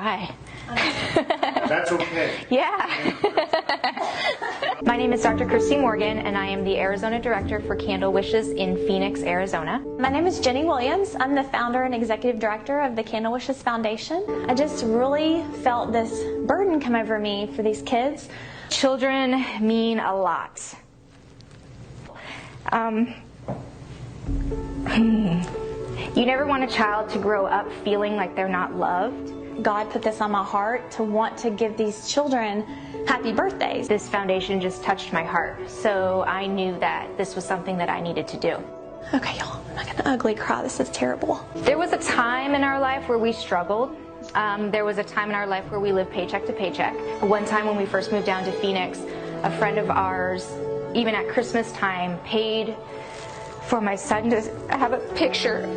cry. That's okay. Yeah. My name is Dr. Christy Morgan, and I am the Arizona Director for Candle Wishes in Phoenix, Arizona. My name is Jenny Williams. I'm the founder and executive director of the Candle Wishes Foundation. I just really felt this burden come over me for these kids. Children mean a lot. You never want a child to grow up feeling like they're not loved. God put this on my heart to want to give these children happy birthdays. This foundation just touched my heart, so I knew that this was something that I needed to do. Okay, y'all, I'm not gonna ugly cry. This is terrible. There was a time in our life where we struggled. There was a time in our life where we lived paycheck to paycheck. One time when we first moved down to Phoenix, a friend of ours, even at Christmas time, paid for my son to have a picture.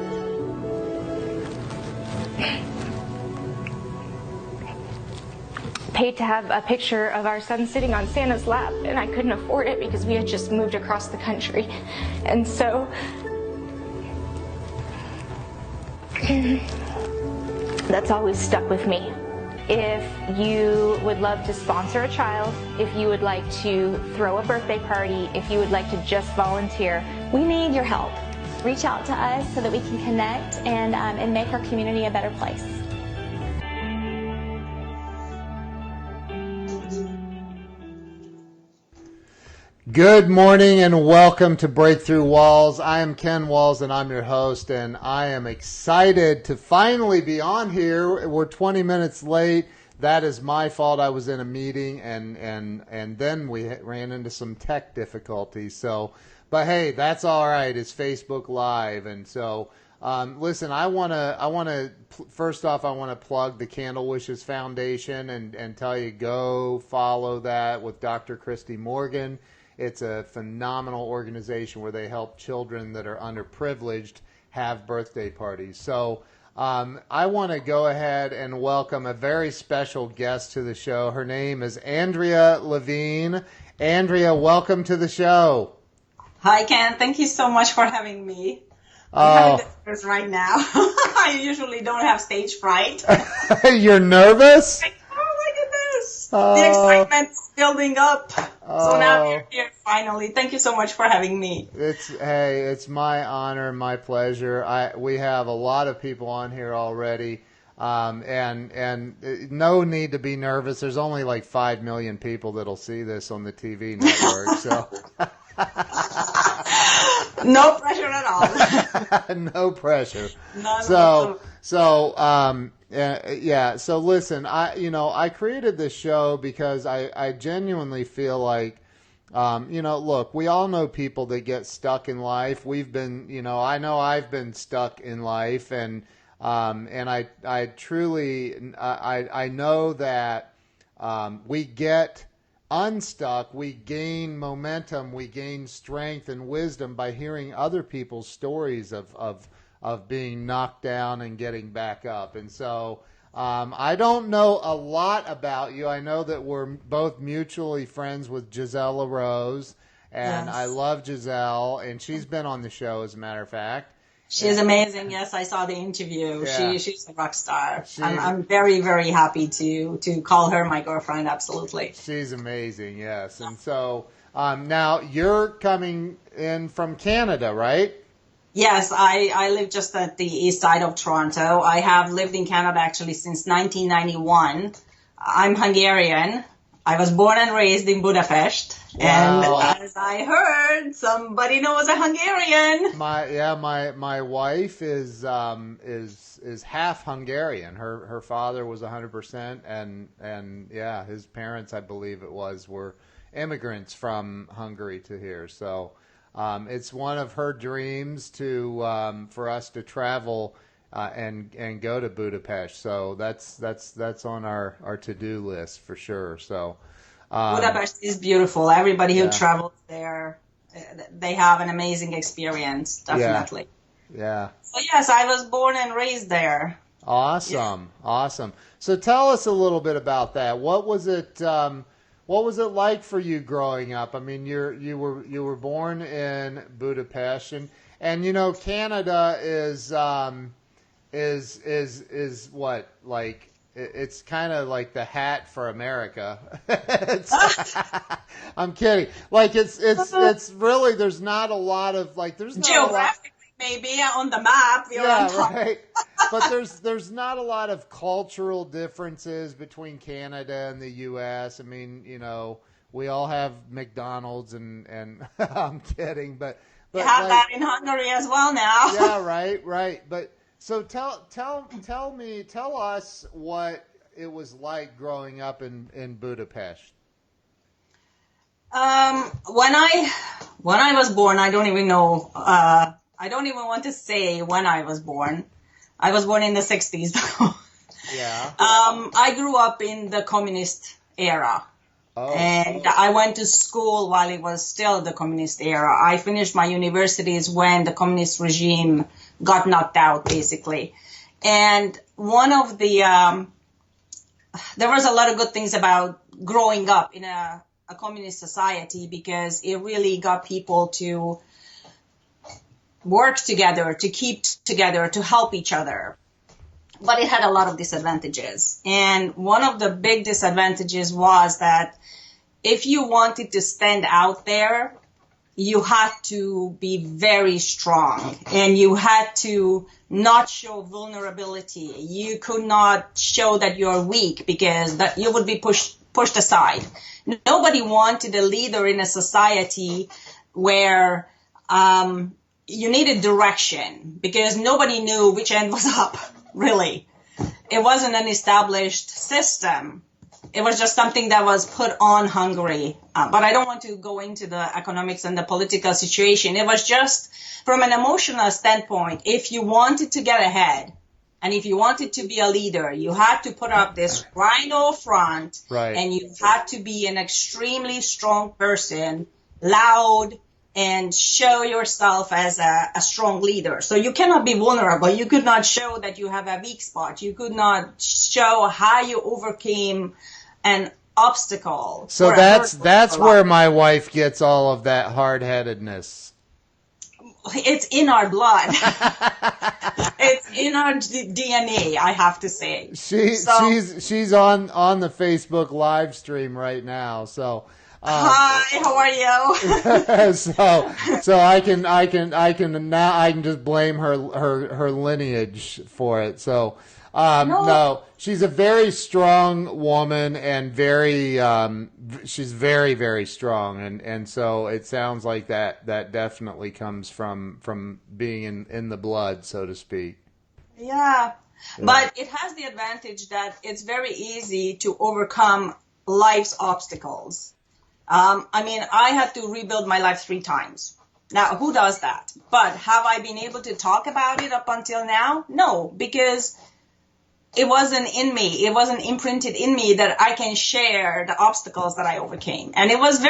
Paid to have a picture of our son sitting on Santa's lap, and I couldn't afford it because we had just moved across the country. And so that's always stuck with me. If you would love to sponsor a child, if you would like to throw a birthday party, if you would like to just volunteer, We need your help. Reach out to us so that we can connect and make our community a better place. Good morning and welcome to Breakthrough Walls. I am Ken Walls and I'm your host, and I am excited to finally be on here. We're 20 minutes late. That is my fault. I was in a meeting and then we ran into some tech difficulties. But hey, that's all right. It's Facebook Live, and so listen. First off, I want to plug the Candle Wishes Foundation and tell you, go follow that with Dr. Christy Morgan. It's a phenomenal organization where they help children that are underprivileged have birthday parties. So I want to go ahead and welcome a very special guest to the show. Her name is Andrea Levine. Andrea, welcome to the show. Hi, Ken. Thank you so much for having me. I'm having this right now. I usually don't have stage fright. You're nervous? Oh, my goodness. The excitement's building up. So now you're here finally. Thank you so much for having me. It's my honor, my pleasure. We have a lot of people on here already. And no need to be nervous. There's only like 5 million people that'll see this on the TV network. So no pressure at all. No pressure. None So listen, I created this show because I genuinely feel like, look, we all know people that get stuck in life. We've been, I know I've been stuck in life, and I truly, I know that we get unstuck, we gain momentum, we gain strength and wisdom by hearing other people's stories of being knocked down and getting back up. And so I don't know a lot about you. I know that we're both mutually friends with Giselle LaRose, and Yes. I love Giselle, and she's been on the show, as a matter of fact. She's amazing. Yes, I saw the interview. Yeah. She's a rock star. I'm very, very happy to call her my girlfriend. Absolutely. She's amazing, yes. And so now you're coming in from Canada, right? Yes, I live just at the east side of Toronto. I have lived in Canada actually since 1991. I'm Hungarian. I was born and raised in Budapest. Wow. And as I heard, somebody knows a Hungarian. My wife is half Hungarian. Her father was 100%, and yeah, his parents, I believe it was, were immigrants from Hungary to here. So it's one of her dreams for us to travel and go to Budapest. So that's on our to-do list for sure. So Budapest is beautiful. Everybody who travels there, they have an amazing experience, definitely. Yeah. So yes, I was born and raised there. Awesome. Awesome. So tell us a little bit about that. What was it like for you growing up? I mean, you were born in Budapest, and Canada is what, like it's kind of like the hat for America. I'm kidding. Like it's really, there's not a lot of like, there's not Geographically, maybe on the map, you're on top. right. But there's not a lot of cultural differences between Canada and the U.S. I mean, you know, we all have McDonald's and I'm kidding, but You have that in Hungary as well now. yeah, right. But so tell us what it was like growing up in Budapest. When I was born, I don't even know. I don't even want to say when I was born. I was born in the 60s. Yeah. I grew up in the communist era. And I went to school while it was still the communist era. I finished my universities when the communist regime got knocked out, basically. And one of the, there was a lot of good things about growing up in a communist society, because it really got people to work together, to keep together, to help each other. But it had a lot of disadvantages. And one of the big disadvantages was that if you wanted to stand out there, you had to be very strong, and you had to not show vulnerability. You could not show that you're weak, because that you would be pushed aside. Nobody wanted a leader in a society where you needed direction, because nobody knew which end was up, really. It wasn't an established system. It was just something that was put on Hungary. But I don't want to go into the economics and the political situation. It was just from an emotional standpoint, if you wanted to get ahead and if you wanted to be a leader, you had to put up this rhino front, right, and you had to be an extremely strong person, loud, and show yourself as a strong leader. So you cannot be vulnerable. You could not show that you have a weak spot. You could not show how you overcame an obstacle. So that's where my wife gets all of that hard-headedness. It's in our blood. It's in our DNA, I have to say. She's on the Facebook live stream right now. So hi, how are you? so I can just blame her lineage for it. So no, she's a very strong woman and she's very, very strong, and so it sounds like that definitely comes from being in the blood, so to speak. Yeah. But it has the advantage that it's very easy to overcome life's obstacles. I mean, I had to rebuild my life 3 times. Now, who does that? But have I been able to talk about it up until now? No, because it wasn't in me. It wasn't imprinted in me that I can share the obstacles that I overcame. And it was a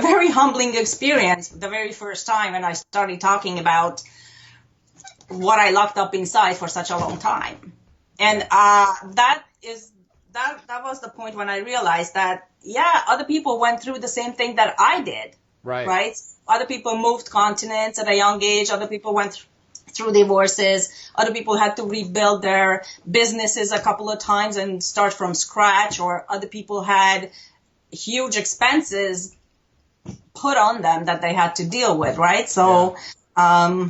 very humbling experience the very first time when I started talking about what I locked up inside for such a long time. And that was the point when I realized that, yeah, other people went through the same thing that I did. Right? Other people moved continents at a young age. Other people went through divorces. Other people had to rebuild their businesses a couple of times and start from scratch. Or other people had huge expenses put on them that they had to deal with, right? So, yeah.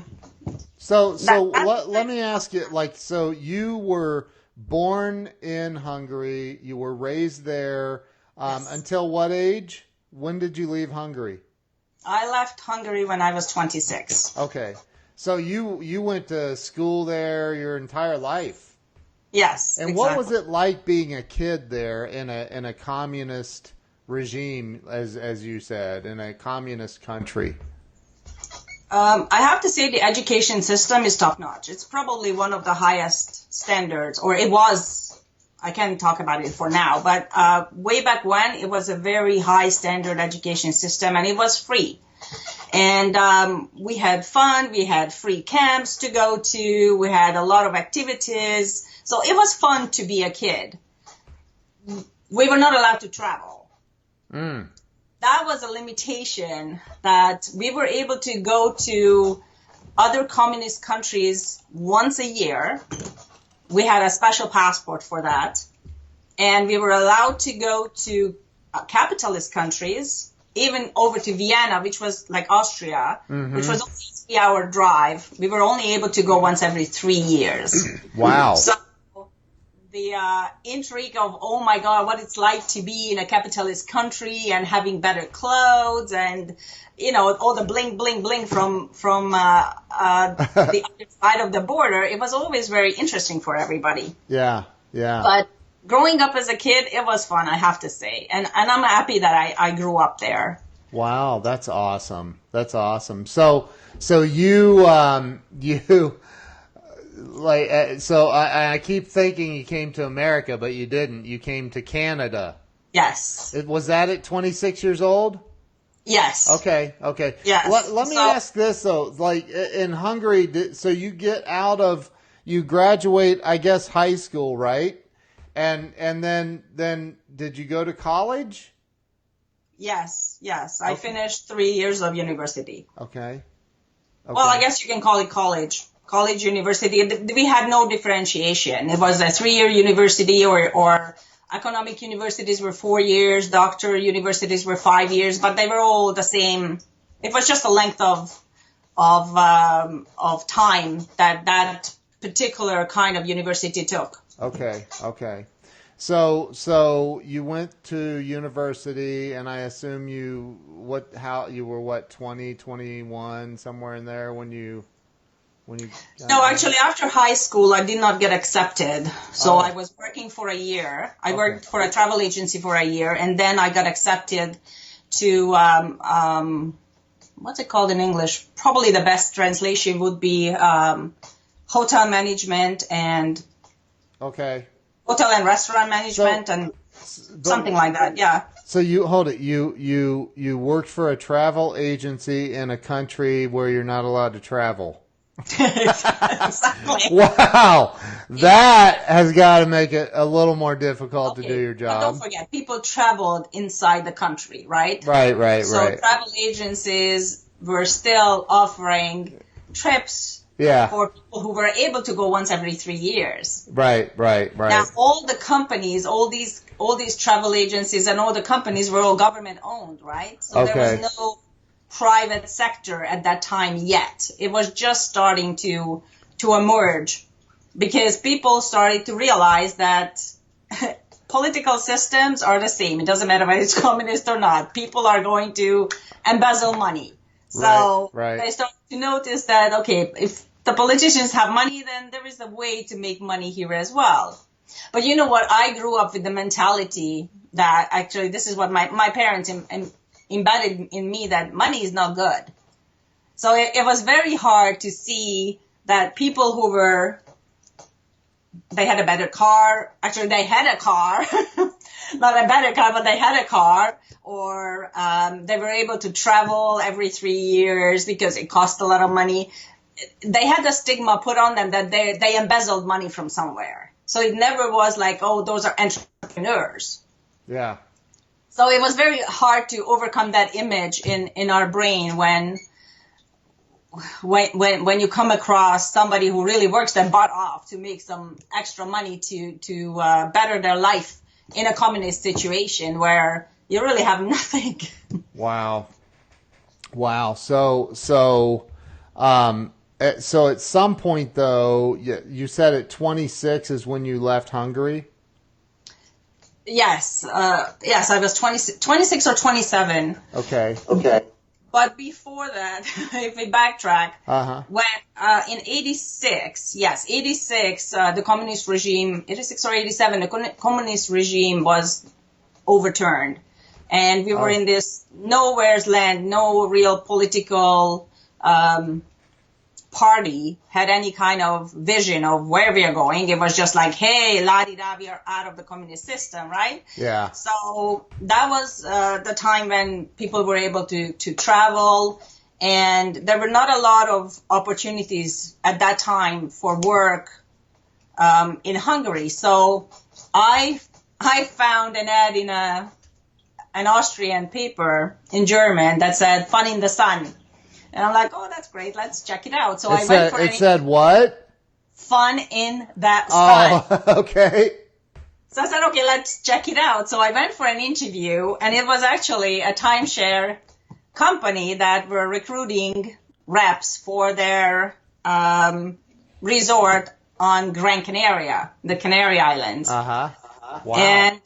Let me ask you, like, so you were born in Hungary, you were raised there, yes. Until what age? When did you leave Hungary? I left Hungary when I was 26. Okay. So you went to school there your entire life? Yes. And exactly. what was it like being a kid there in a communist regime, as you said, in a communist country? I have to say the education system is top-notch. It's probably one of the highest standards, or it was. I can't talk about it for now, but way back when, it was a very high standard education system, and it was free. And we had fun. We had free camps to go to. We had a lot of activities. So it was fun to be a kid. We were not allowed to travel. That was a limitation, that we were able to go to other communist countries once a year. We had a special passport for that. and we were allowed to go to capitalist countries, even over to Vienna, which was like Austria, which was only a 3-hour drive. We were only able to go once every 3 years. Wow. So the intrigue of, oh my God, what it's like to be in a capitalist country and having better clothes and, you know, all the bling, bling, bling from the other side of the border, it was always very interesting for everybody. Yeah, yeah. But growing up as a kid, it was fun, I have to say. And I'm happy that I grew up there. Wow, that's awesome. That's awesome. So you like so I keep thinking you came to America, but you didn't. You came to Canada. Yes. Was that at 26 years old? Yes. Okay. Yes. Let me ask this though. Like in Hungary, so you get out of, you graduate, I guess, high school, right? And then did you go to college? Yes. I finished 3 years of university. Okay. Well, I guess you can call it college. College, university. We had no differentiation. It was a 3-year university or economic universities were 4 years, doctor universities were 5 years, but they were all the same. It was just a length of time that particular kind of university took. Okay. So you went to university, and I assume you were 20, 21, somewhere in there when you No, actually, after high school, I did not get accepted. So I was working for a year. I worked for a travel agency for a year, and then I got accepted to what's it called in English? Probably the best translation would be hotel management and hotel and restaurant management and something like that. Yeah. So you you worked for a travel agency in a country where you're not allowed to travel. Exactly. Wow, that has got to make it a little more difficult to do your job. But don't forget, people traveled inside the country, right? Right. So travel agencies were still offering trips for people who were able to go once every 3 years. Right. Now, all the companies, all these travel agencies and all the companies were all government owned, right? So there was no private sector at that time yet. It was just starting to emerge because people started to realize that political systems are the same. It doesn't matter whether it's communist or not. People are going to embezzle money. So they started to notice that, okay, if the politicians have money, then there is a way to make money here as well. But you know what? I grew up with the mentality that actually this is what my parents embedded in me, that money is not good. So it was very hard to see that people who they had a better car, actually they had a car, not a better car, but they had a car, or they were able to travel every 3 years because it cost a lot of money. They had the stigma put on them that they embezzled money from somewhere. So it never was like, oh, those are entrepreneurs. Yeah. So it was very hard to overcome that image in our brain when you come across somebody who really works their butt off to make some extra money to better their life in a communist situation where you really have nothing. Wow. So at some point though, you said at 26 is when you left Hungary. Yes, I was 26 or 27. Okay. But before that, if we backtrack, when in 86, the communist regime, 86 or 87, the communist regime was overturned. And we were in this nowhere's land, no real political party had any kind of vision of where we are going. It was just like, hey, la-di-da, we are out of the communist system, right? Yeah. So that was the time when people were able to travel, and there were not a lot of opportunities at that time for work in Hungary. So I found an ad in an Austrian paper in German that said "Fun in the Sun." And I'm like, oh, that's great. Let's check it out. So I went for it. Said what? Fun in that sun. Oh, okay. So I said, okay, let's check it out. So I went for an interview, and it was actually a timeshare company that were recruiting reps for their resort on Gran Canaria, the Canary Islands. Uh-huh. Wow. And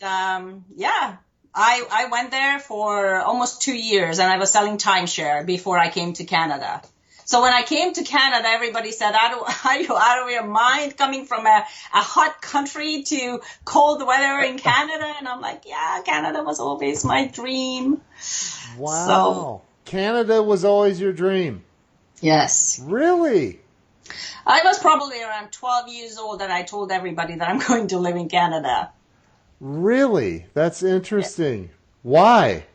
I went there for almost 2 years, and I was selling timeshare before I came to Canada. So when I came to Canada, everybody said, are you out of your mind coming from a hot country to cold weather in Canada? And I'm like, yeah, Canada was always my dream. Wow. So, Canada was always your dream. yes. Really? I was probably around 12 years old that I told everybody that I'm going to live in Canada. Really? That's interesting. Why?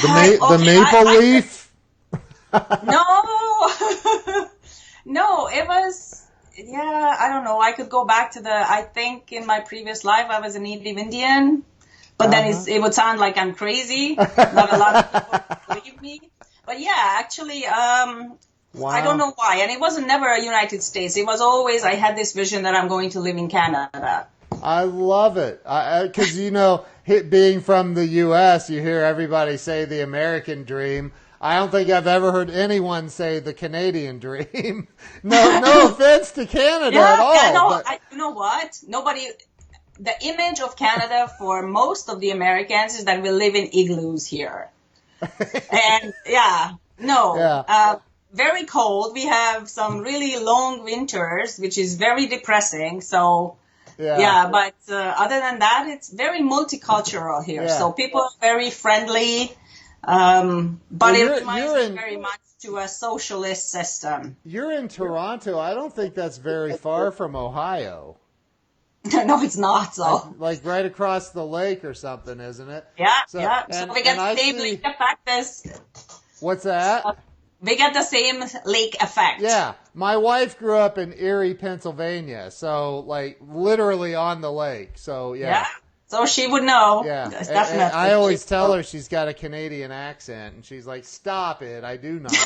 The Okay, maple leaf? No, no, it was, I don't know. I could go back to I think in my previous life I was a native Indian, but then it would sound like I'm crazy. Not a lot of people believe me. But yeah, actually, Wow. I don't know why. And it wasn't never a United States. It was always, I had this vision that I'm going to live in Canada. I love it. Because, being from the U.S., you hear everybody say the American dream. I don't think I've ever heard anyone say the Canadian dream. No offense to Canada at all. Yeah, no, but... you know what? The image of Canada for most of the Americans is that we live in igloos here. And very cold. We have some really long winters, which is very depressing. So, but other than that, it's very multicultural here. Yeah. So people are very friendly. But it reminds me very much to a socialist system. You're in Toronto. I don't think that's very far from Ohio. No, it's not. So, like right across the lake or something, isn't it? Yeah, So, yeah. And, so we get the same lake effect What's that? We get the same lake effect. Yeah. My wife grew up in Erie, Pennsylvania, so like literally on the lake. So yeah. So she would know. Yeah. Definitely. And I always tell her she's got a Canadian accent, and she's like, "Stop it! I do not."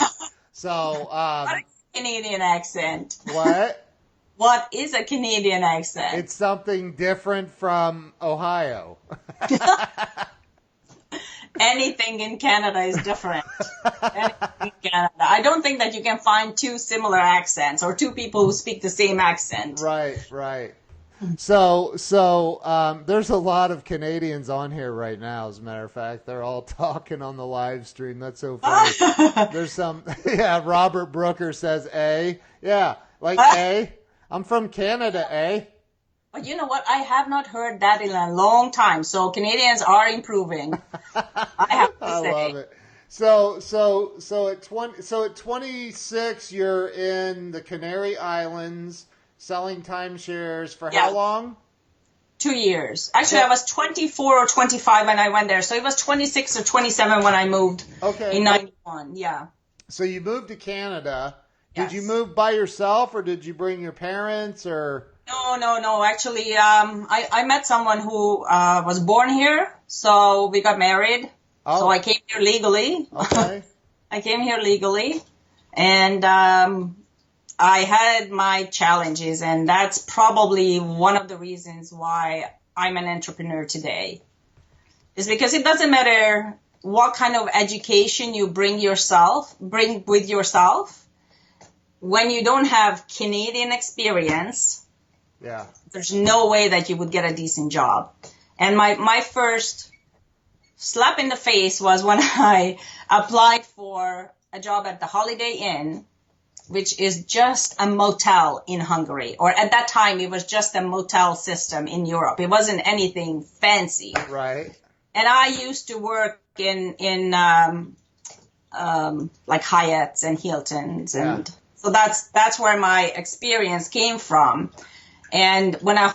So. What is a Canadian accent? What? What is a Canadian accent? It's something different from Ohio. Anything in Canada is different. Anything in Canada. I don't think that you can find two similar accents or two people who speak the same accent. Right. So there's a lot of Canadians on here right now, as a matter of fact. They're all talking on the live stream. That's so funny. There's some, Robert Brooker says, Yeah, like, I'm from Canada, But you know what? I have not heard that in a long time. So Canadians are improving. I have to say. I love it. So at 26, you're in the Canary Islands selling timeshares for how long? 2 years. Actually, I was 24 or 25 when I went there. So it was 26 or 27 when I moved in 91. Yeah. So you moved to Canada. Yes. Did you move by yourself, or did you bring your parents, or? No. Actually, I met someone who was born here, so we got married. Oh. So I came here legally. Okay. I came here legally, and I had my challenges, and that's probably one of the reasons why I'm an entrepreneur today. Is because it doesn't matter what kind of education you bring with yourself. When you don't have Canadian experience, there's no way that you would get a decent job. And my first slap in the face was when I applied for a job at the Holiday Inn, which is just a motel in Hungary. Or at that time, it was just a motel system in Europe. It wasn't anything fancy. Right. And I used to work in like Hyatt's and Hilton's and... So that's where my experience came from. And when a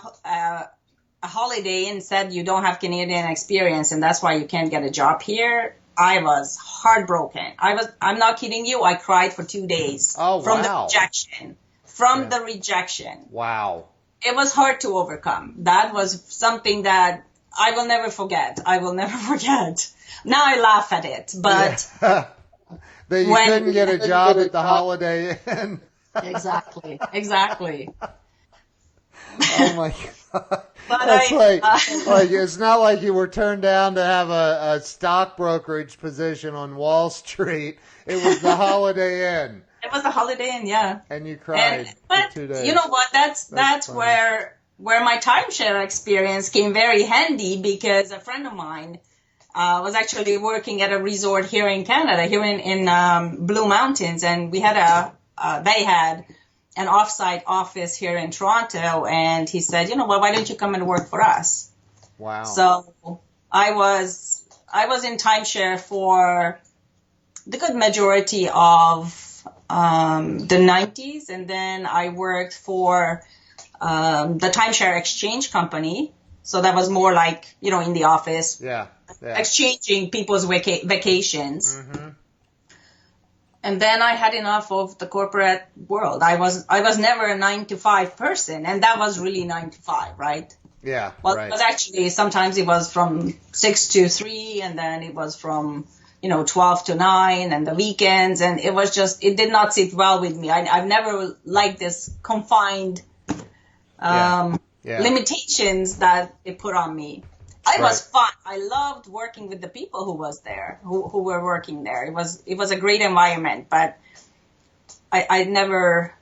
Holiday Inn said you don't have Canadian experience and that's why you can't get a job here, I was heartbroken. I'm not kidding you. I cried for 2 days from the rejection. The rejection. Wow. It was hard to overcome. That was something that I will never forget. Now I laugh at it, but... That you couldn't get a job at the Holiday Inn. Exactly. Oh my God. But That's like it's not like you were turned down to have a stock brokerage position on Wall Street. It was the Holiday Inn. it was the Holiday Inn, yeah. And you cried But for 2 days. you know what? That's funny. where my timeshare experience came very handy, because a friend of mine was actually working at a resort here in Canada, here in Blue Mountains, and they had an offsite office here in Toronto, and he said, you know what, why don't you come and work for us? Wow. So I was in timeshare for the good majority of the 90s, and then I worked for the timeshare exchange company. So that was more like, in the office, Yeah. exchanging people's vacations. Mm-hmm. And then I had enough of the corporate world. I was never a 9 to 5 person, and that was really 9 to 5, right? Yeah. Well, right. it was actually, sometimes it was from 6 to 3, and then it was from 12 to 9, and the weekends, and it did not sit well with me. I've never liked this confined limitations that it put on me. It was fun. I loved working with the people who were working there. It was a great environment, but I never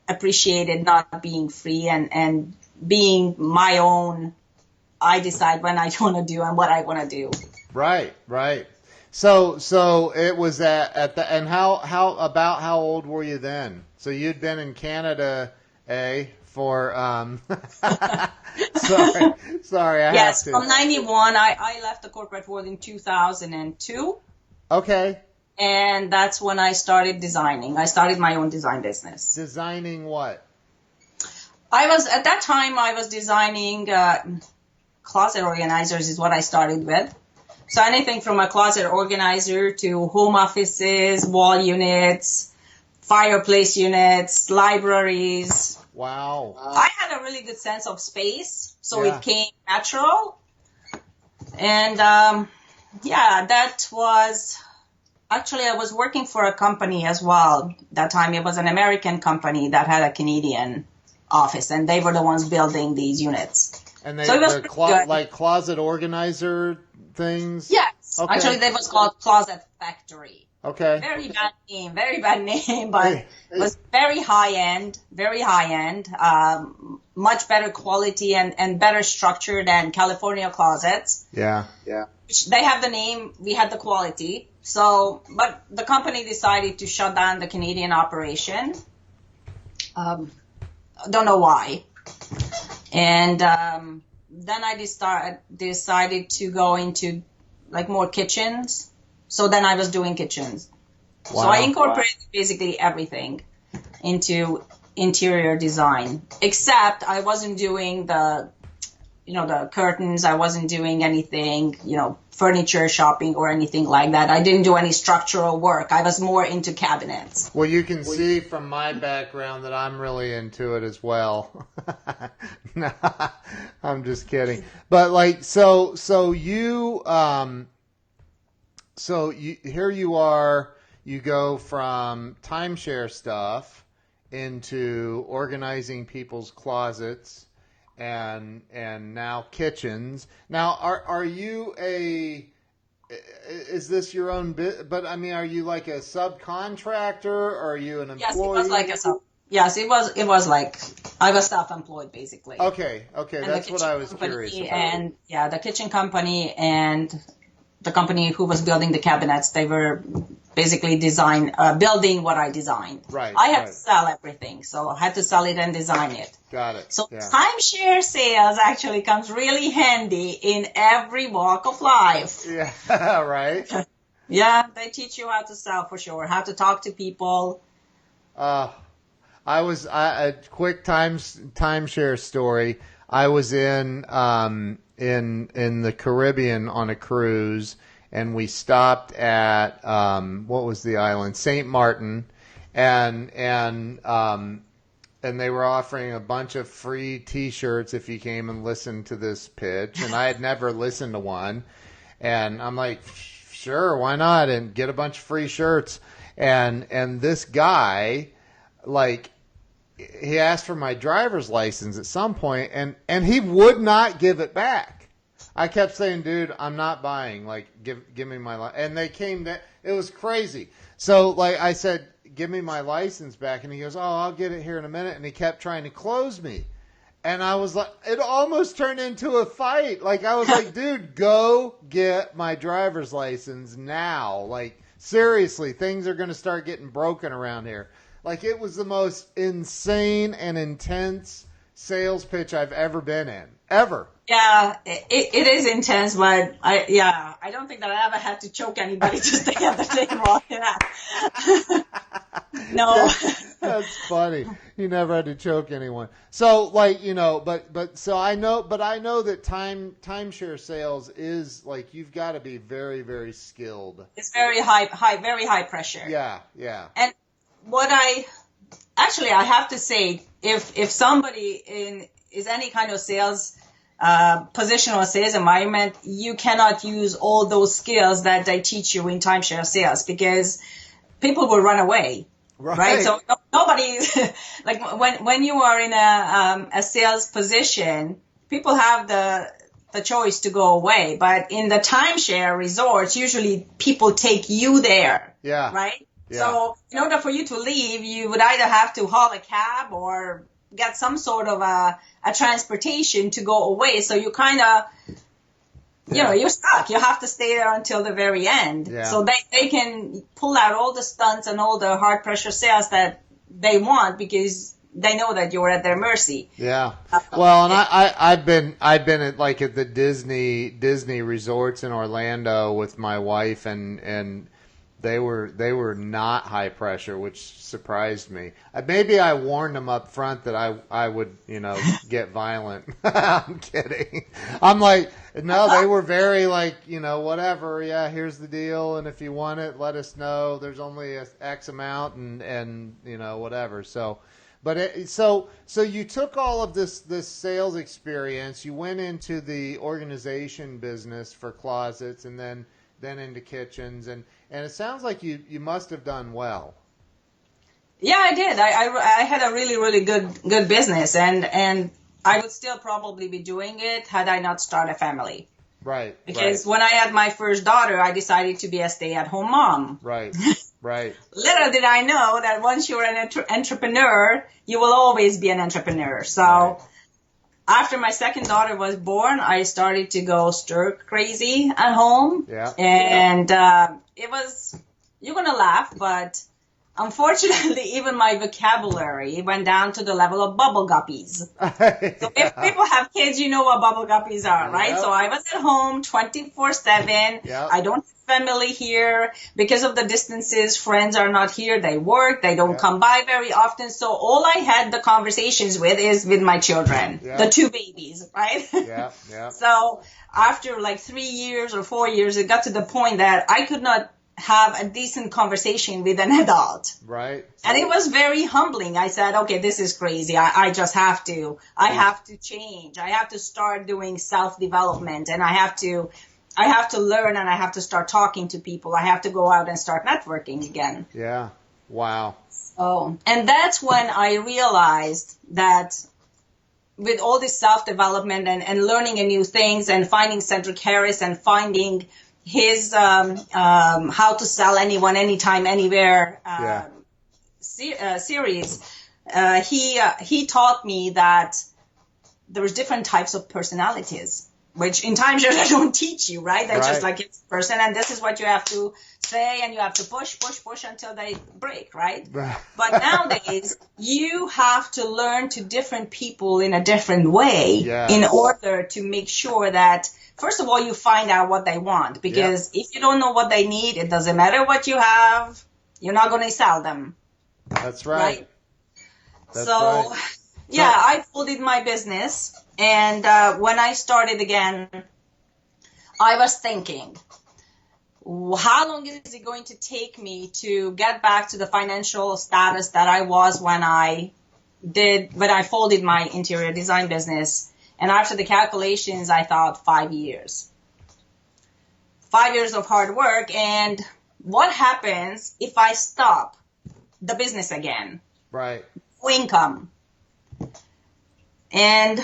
appreciated not being free and being my own. I decide when I want to do and what I want to do. Right. So it was at the, and how old were you then? So you'd been in Canada, for sorry, I yes, have to. from 91, I left the corporate world in 2002. Okay. And that's when I started designing. I started my own design business. Designing what? At that time, I was designing closet organizers is what I started with. So anything from a closet organizer to home offices, wall units, fireplace units, libraries. Wow. I had a really good sense of space, so Yeah. it came natural. And that was, actually I was working for a company as well. That time it was an American company that had a Canadian office, and they were the ones building these units. And So it was they're pretty good. like closet organizer things? Yes. Okay. Actually, that was called Closet Factory. Okay. Very bad name, but it was very high end, much better quality and better structure than California closets. Yeah. They have the name, we had the quality. So, but the company decided to shut down the Canadian operation. Don't know why. And then I decided to go into like more kitchens. So then I was doing kitchens. Wow. So I incorporated basically everything into interior design, except I wasn't doing the curtains. I wasn't doing anything, furniture shopping or anything like that. I didn't do any structural work. I was more into cabinets. Well, you can see from my background that I'm really into it as well. No, I'm just kidding. But like, so you, here you are, you go from timeshare stuff into organizing people's closets and now kitchens. Now, are you is this your own bit? But I mean, are you like a subcontractor or are you an employee? Yes, it was like Yes, it was like I was self-employed basically. Okay, And that's what I was curious about. And the kitchen company and the company who was building the cabinets, they were basically building what I designed. Right. I had to sell everything, so I had to sell it and design it. Got it. So Yeah. timeshare sales actually comes really handy in every walk of life. Yeah, right. Yeah, they teach you how to sell for sure, how to talk to people. A quick timeshare story. I was in the Caribbean on a cruise, and we stopped at what was the island? St. Martin, and they were offering a bunch of free T-shirts if you came and listened to this pitch, and I had never listened to one, and I'm like, sure, why not? And get a bunch of free shirts, and this guy, like, he asked for my driver's license at some point, and he would not give it back. I kept saying, dude, I'm not buying. Like, give me my license. And they came to, it was crazy. So, like, I said, give me my license back. And he goes, oh, I'll get it here in a minute. And he kept trying to close me. And I was like, it almost turned into a fight. Like, I was like, dude, go get my driver's license now. Like, seriously, things are going to start getting broken around here. Like, it was the most insane and intense sales pitch I've ever been in. Ever. Yeah, it is intense, but I don't think that I ever had to choke anybody to stay at the table. Yeah. No. That's funny. You never had to choke anyone. So, like, you know, but so I know that timeshare sales is like, you've got to be very, very skilled. It's very high pressure. Yeah, yeah. And what I have to say, if somebody is any kind of sales position or sales environment, you cannot use all those skills that they teach you in timeshare sales, because people will run away. Right. So nobody, like when you are in a sales position, people have the choice to go away. But in the timeshare resorts, usually people take you there. Yeah. Right. Yeah. So in order for you to leave, you would either have to haul a cab or get some sort of a transportation to go away. So you kind of, you know, you're stuck. You have to stay there until the very end. Yeah. So they can pull out all the stunts and all the hard pressure sales that they want, because they know that you're at their mercy. Yeah. Well, and I've been at the Disney resorts in Orlando with my wife, and they were not high pressure, which surprised me. Maybe I warned them up front that I would, you know, get violent. I'm kidding. I'm like, no, they were very like, you know, whatever. Yeah, here's the deal, and if you want it, let us know. There's only a X amount, and you know, whatever. So, but so you took all of this sales experience. You went into the organization business for closets, and then into kitchens, and it sounds like you must have done well. Yeah, I did. I had a really, really good business, and I would still probably be doing it had I not started a family. Right. Because when I had my first daughter, I decided to be a stay-at-home mom. Right. Right. Little did I know that once you're an entrepreneur, you will always be an entrepreneur. So right. After my second daughter was born, I started to go stir crazy at home. Yeah. And it was, you're going to laugh, but unfortunately, even my vocabulary went down to the level of bubble guppies. So if people have kids, you know what bubble guppies are, right? Yep. So I was at home 24/7. Yep. I don't have family here. Because of the distances, friends are not here. They work. They don't come by very often. So all I had the conversations is with my children, the two babies, right? Yeah, yeah. So after like 3 years or 4 years, it got to the point that I could not have a decent conversation with an adult. Right. And it was very humbling. I said, okay, this is crazy. I just have to. I have to change. I have to start doing self-development, and I have to learn, and I have to start talking to people. I have to go out and start networking again. Yeah. Wow. Oh, and that's when I realized that with all this self-development and learning new things and finding Cedric Harris and finding his How to Sell Anyone, Anytime, Anywhere series, he taught me that there's different types of personalities, which in timeshare they don't teach you, right? They just like, it's a person, and this is what you have to say, and you have to push until they break, right? But nowadays, you have to learn to different people in a different way in order to make sure that, first of all, you find out what they want, because if you don't know what they need, it doesn't matter what you have, you're not going to sell them. That's right. That's so, right. Yeah, I folded my business, and when I started again, I was thinking, how long is it going to take me to get back to the financial status that I was when I folded my interior design business? And after the calculations, I thought 5 years. 5 years of hard work. And what happens if I stop the business again? Right. income. And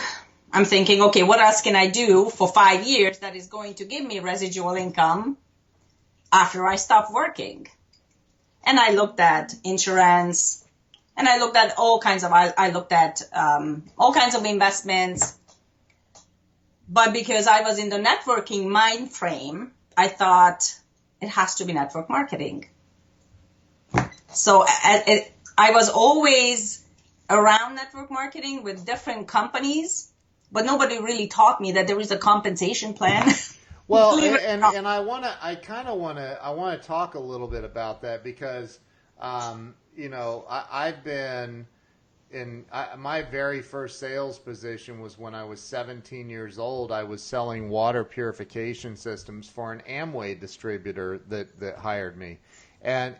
I'm thinking, okay, what else can I do for 5 years that is going to give me residual income after I stop working? And I looked at insurance, and I looked at all kinds of investments. But because I was in the networking mind frame, I thought it has to be network marketing. So I was always around network marketing with different companies, but nobody really taught me that there is a compensation plan. Well, and I kind of want to talk a little bit about that because, I've been my very first sales position was when I was 17 years old. I was selling water purification systems for an Amway distributor that hired me. And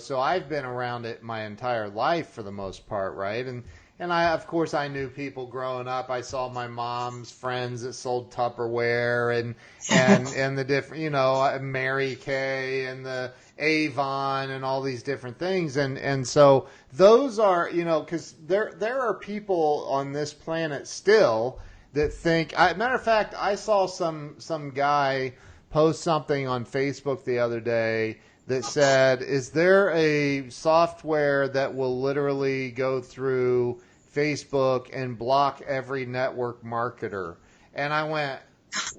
so I've been around it my entire life for the most part, right? And I, of course, I knew people growing up. I saw my mom's friends that sold Tupperware and the different, Mary Kay and the Avon and all these different things. And so those are, because there are people on this planet still that think, matter of fact, I saw some guy post something on Facebook the other day that said, is there a software that will literally go through Facebook and block every network marketer? And I went,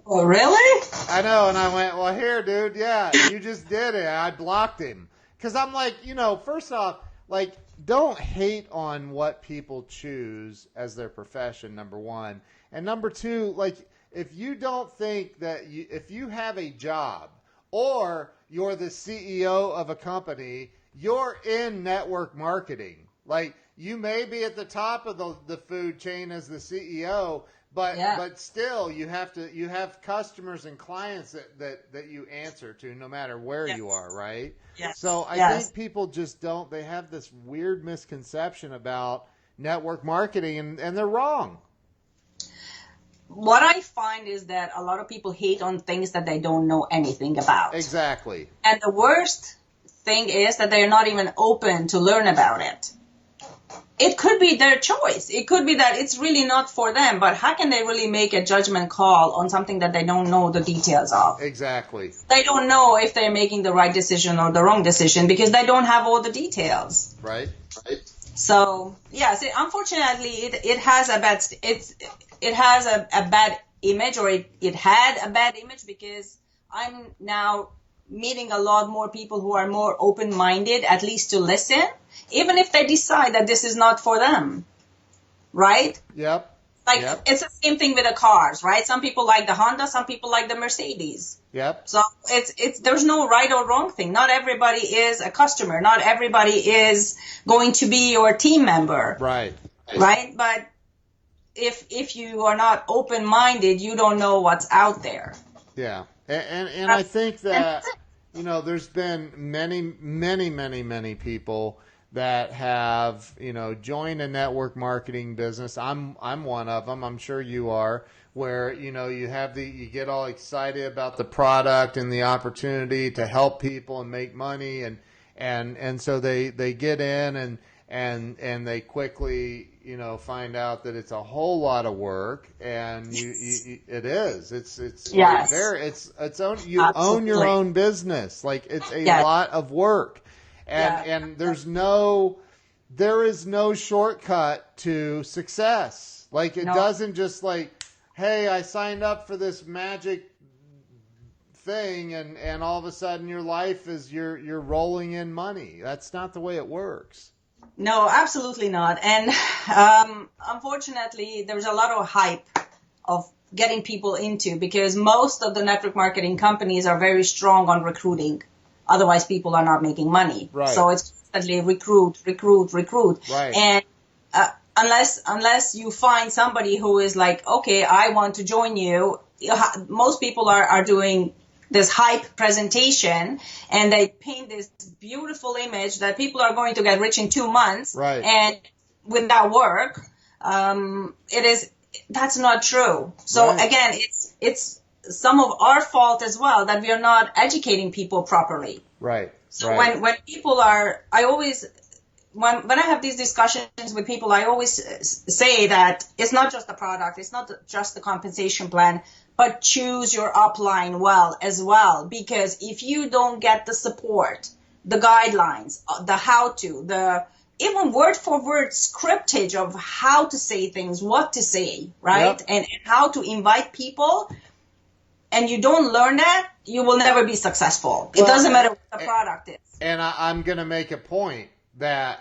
oh, really? I know. And I went, well, here, dude. Yeah, you just did it. I blocked him. Because I'm like, first off, like, don't hate on what people choose as their profession, number one. And number two, like, if you don't think that if you have a job or you're the CEO of a company, you're in network marketing. Like, you may be at the top of the food chain as the CEO, but still you have customers and clients that you answer to no matter where you are, right? Yes. So I think people just they have this weird misconception about network marketing and they're wrong. What I find is that a lot of people hate on things that they don't know anything about. Exactly. And the worst thing is that they're not even open to learn about it. It could be their choice. It could be that it's really not for them, but how can they really make a judgment call on something that they don't know the details of? Exactly. They don't know if they're making the right decision or the wrong decision because they don't have all the details. Right. So, yes, unfortunately, it has a bad it has a bad image, or it had a bad image, because I'm now meeting a lot more people who are more open-minded, at least to listen, even if they decide that this is not for them, right? Yep. It's the same thing with the cars, right? Some people like the Honda, some people like the Mercedes. Yep. So there's no right or wrong thing. Not everybody is a customer. Not everybody is going to be your team member. Right. Right? But if you are not open-minded, you don't know what's out there. Yeah. And I think that, there's been many people that have, joined a network marketing business. I'm one of them. I'm sure you are, where, you get all excited about the product and the opportunity to help people and make money. And so they get in and they quickly, find out that it's a whole lot of work, and it is. It's yes. You own your own business. Like, it's a lot of work, and there is no shortcut to success. Like, it doesn't just like, hey, I signed up for this magic thing, and all of a sudden your life is you're rolling in money. That's not the way it works. No, absolutely not. And unfortunately, there's a lot of hype of getting people into, because most of the network marketing companies are very strong on recruiting. Otherwise, people are not making money. Right. So it's constantly recruit. Right. And unless you find somebody who is like, okay, I want to join you, most people are doing this hype presentation, and they paint this beautiful image that people are going to get rich in 2 months. Right. And with that work, that's not true. So again, it's some of our fault as well that we are not educating people properly. Right. So when people are, I always when I have these discussions with people, I always say that it's not just the product, it's not just the compensation plan, but choose your upline well as well. Because if you don't get the support, the guidelines, the how to, the even word for word scriptage of how to say things, what to say, right? Yep. And how to invite people, and you don't learn that, you will never be successful. It doesn't matter what the product is. And I'm going to make a point that,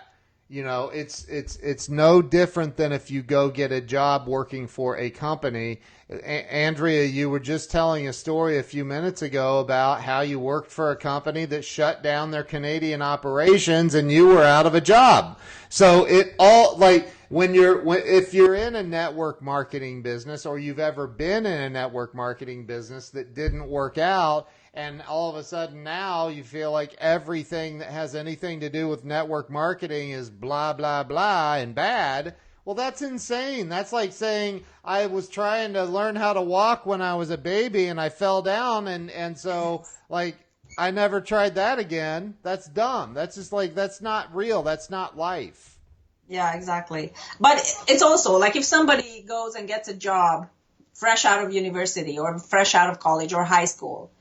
you know, it's no different than if you go get a job working for a company. Andrea, you were just telling a story a few minutes ago about how you worked for a company that shut down their Canadian operations and you were out of a job. So it all, like, if you're in a network marketing business, or you've ever been in a network marketing business that didn't work out, and all of a sudden now you feel like everything that has anything to do with network marketing is blah, blah, blah and bad, well, that's insane. That's like saying I was trying to learn how to walk when I was a baby and I fell down, and so, like, I never tried that again. That's dumb. That's just like, that's not real. That's not life. Yeah, exactly. But it's also like if somebody goes and gets a job fresh out of university or fresh out of college or high school,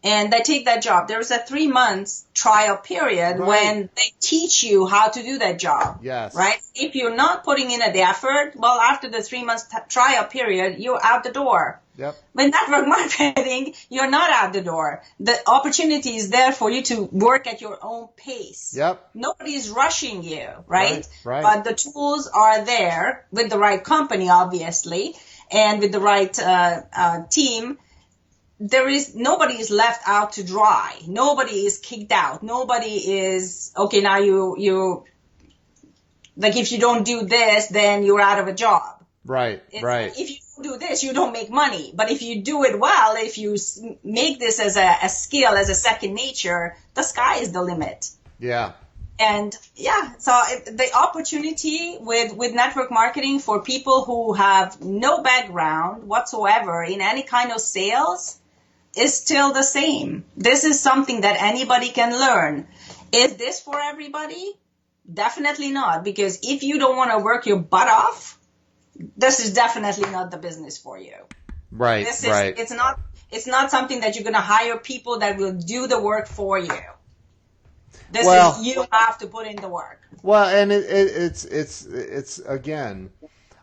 and they take that job, there's a 3 months trial period when they teach you how to do that job. Yes. Right? If you're not putting in the effort, well, after the 3 months trial period, you're out the door. Yep. With network marketing, you're not out the door. The opportunity is there for you to work at your own pace. Yep. Nobody's rushing you, right? Right. But the tools are there with the right company, obviously, and with the right team. Nobody is left out to dry. Nobody is kicked out. Nobody is, okay, now you like, if you don't do this, then you're out of a job. Right. Right. If you do this, you don't make money. But if you do it well, if you make this as a skill, as a second nature, the sky is the limit. Yeah. And yeah, so the opportunity with network marketing for people who have no background whatsoever in any kind of sales is still the same. This is something that anybody can learn. Is this for everybody? Definitely not. Because if you don't want to work your butt off, this is definitely not the business for you. Right. Right. It's not something that you're going to hire people that will do the work for you. You have to put in the work. Well, and it's again,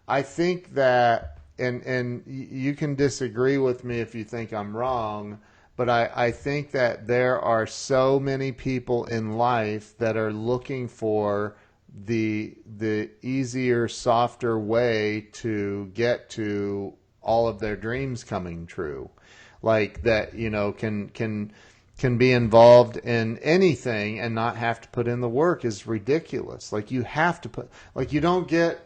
I think that, and you can disagree with me if you think I'm wrong, but I think that there are so many people in life that are looking for the easier, softer way to get to all of their dreams coming true, like that, you know, can be involved in anything and not have to put in the work is ridiculous. Like, you have to put, like, you don't get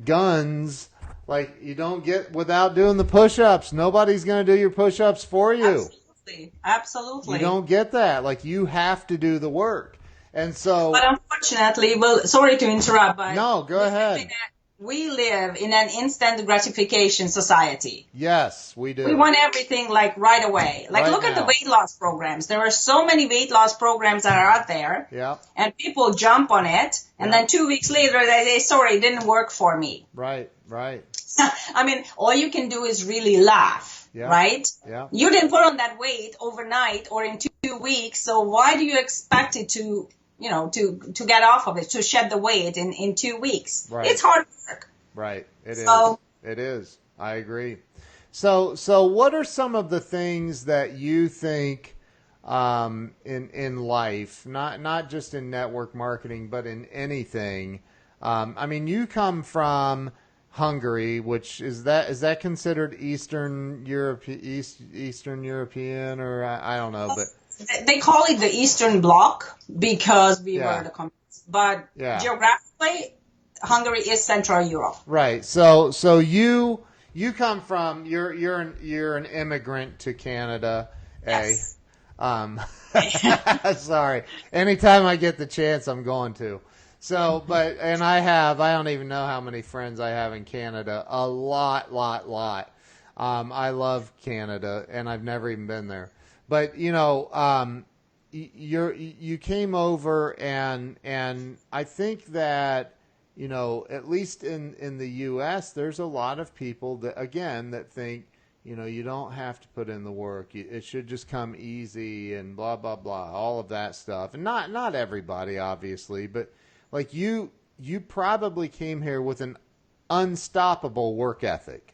guns, like, you don't get without doing the push-ups. Nobody's going to do your push-ups for you. Absolutely. You don't get that. Like, you have to do the work. And so, but unfortunately, well, sorry to interrupt, but no, go ahead. We live in an instant gratification society. Yes, we do. We want everything like right away. Like, right look now. at the weight loss programs. There are so many weight loss programs that are out there. Yeah. And people jump on it, and then 2 weeks later they say, sorry, it didn't work for me. Right. I mean, all you can do is really laugh, right? Yeah. You didn't put on that weight overnight or in 2 weeks, so why do you expect it to, you know, to get off of it, to shed the weight in 2 weeks? Right. It's hard work. Right. It is. I agree. So what are some of the things that you think in life, not just in network marketing, but in anything? I mean, you come from Hungary, which is that considered Eastern European, or I don't know, but they call it the Eastern Bloc because we were the communists. But geographically, Hungary is Central Europe. Right. So you come from you're an immigrant to Canada. Yes. Sorry. Anytime I get the chance, I'm going to. So, and I don't even know how many friends I have in Canada. A lot. I love Canada, and I've never even been there. But, you you came over, and I think that, you know, at least in the U.S., there's a lot of people that think, you know, you don't have to put in the work. It should just come easy and blah, blah, blah, all of that stuff. And not everybody, obviously, but like you probably came here with an unstoppable work ethic.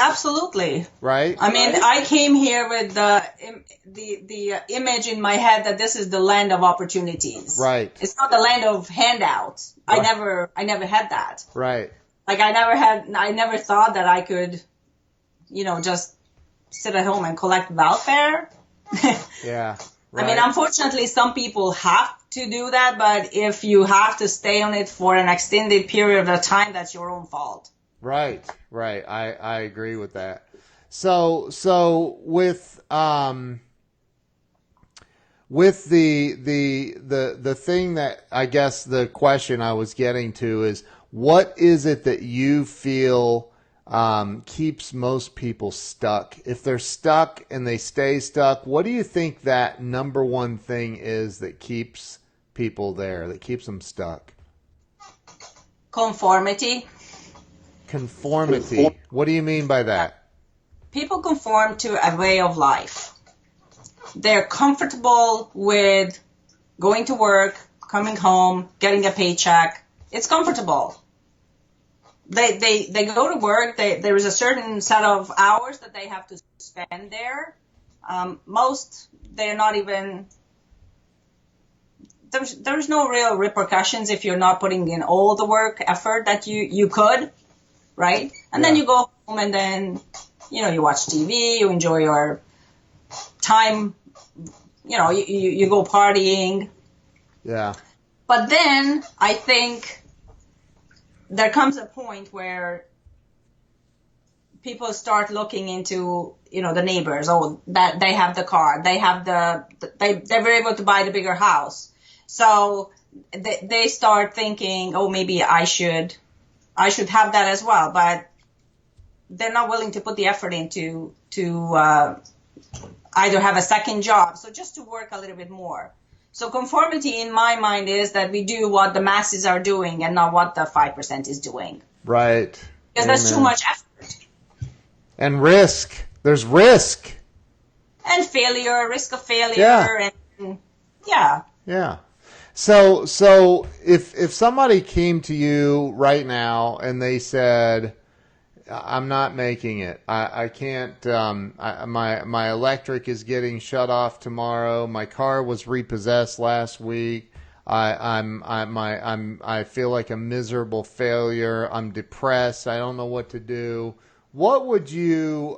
Absolutely. Right? I mean, I came here with the image in my head that this is the land of opportunities. Right. It's not the land of handouts. Right. I never had that. Right. Like I never thought that I could, you know, just sit at home and collect welfare. Yeah. Right. I mean, unfortunately, some people have to do that, but if you have to stay on it for an extended period of time, that's your own fault. Right. I agree with that. So with the thing that I guess the question I was getting to is, what is it that you feel keeps most people stuck? If they're stuck and they stay stuck, what do you think that number one thing is that keeps people there, that keeps them stuck? Conformity. Conformity. What do you mean by that? People conform to a way of life. They're comfortable with going to work, coming home, getting a paycheck. It's comfortable. They go to work. There is a certain set of hours that they have to spend there. They're not even. There's no real repercussions if you're not putting in all the work effort that you could, right? And then you go home and then, you know, you watch TV, you enjoy your time, you know, you go partying. Yeah. But then I think there comes a point where people start looking into, you know, the neighbors. Oh, that they have the car, they have they were able to buy the bigger house. So they start thinking, oh, maybe I should have that as well. But they're not willing to put the effort into either have a second job. So just to work a little bit more. So conformity in my mind is that we do what the masses are doing and not what the 5% is doing. Right. Because that's too much effort. And risk. There's risk. And failure, risk of failure. Yeah. And yeah. Yeah. So if somebody came to you right now and they said, I'm not making it. I can't. My electric is getting shut off tomorrow. My car was repossessed last week. I feel like a miserable failure. I'm depressed. I don't know what to do. What would you